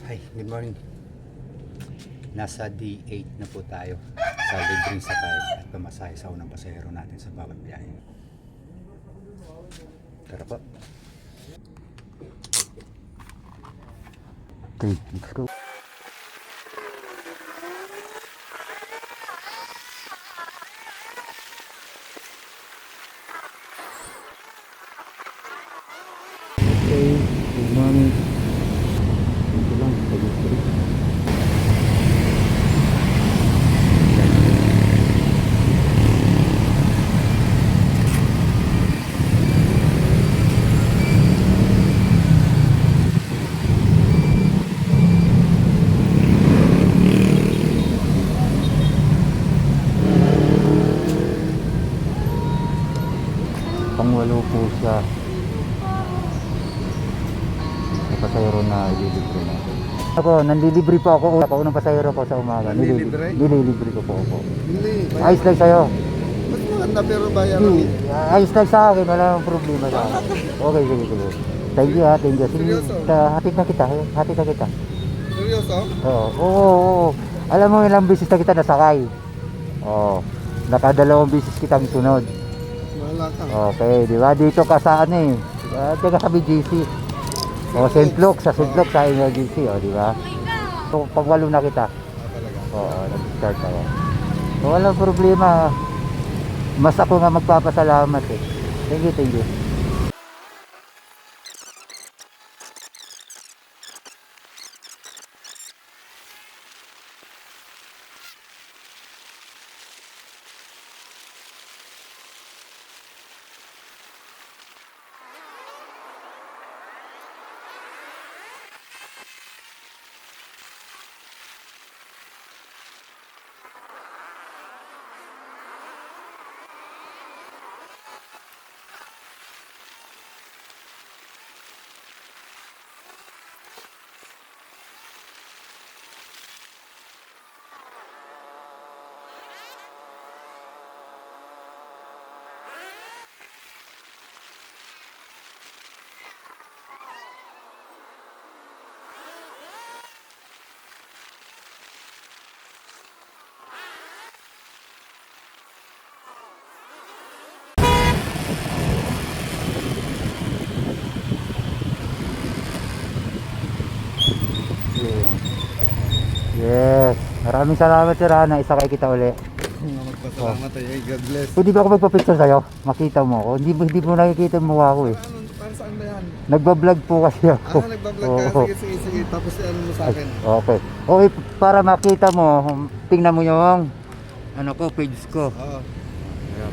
Hi, good morning. Nasa D8 na po tayo sa libreng sakay at pamasahe sa unang pasahero natin sa bawat biyahe. Tara po. Okay, let's go. Okay, good morning. Ito lang, pag-ibig. Pangwalo po siya sa pasahero na ililibre natin. Ako, nanlilibre po ako. Ako unang pasahero ko sa umaga. Nanlilibre? Nililibre ko po ako. Hindi. Ayos lang sa'yo. Mas maganda pero bayaran Hindi, mo. ayos lang sa akin. Wala akong problema sa akin. Okay, sige, sige. Thank you ha, thank you. Sige, Seryoso? hatid na kita. Hatid na kita. Seryoso? Oo. Alam mo, ilang beses na kita nasakay. Oo. Nakadalawang beses kitang sunod. Wala ka. Okay, di ba? Dito ka sa ano eh. Diyan ka sa BGC. O, St. Luke, sa St. Luke, sa emergency, o, di ba? So, pagwalo na kita. Talaga. Oo, nag-start ako. So, walang problema. Mas ako nga magpapasalamat eh. Thank you, thank you. Yes. Maraming salamat sir ha, naisakay kita uli. Magpasalamat ay God bless. Pwede ba ako magpa-picture sa'yo? Makita mo ako. Hindi mo nakikita yung mukha ko eh. Ano, para saan ba yan? Nagbablog po kasi ako. Nagbablog ka? Oo. Sige. Tapos ano mo sa akin? Okay. Okay, para makita mo, tingnan mo yung ano ko, page ko. Oo. Ayan,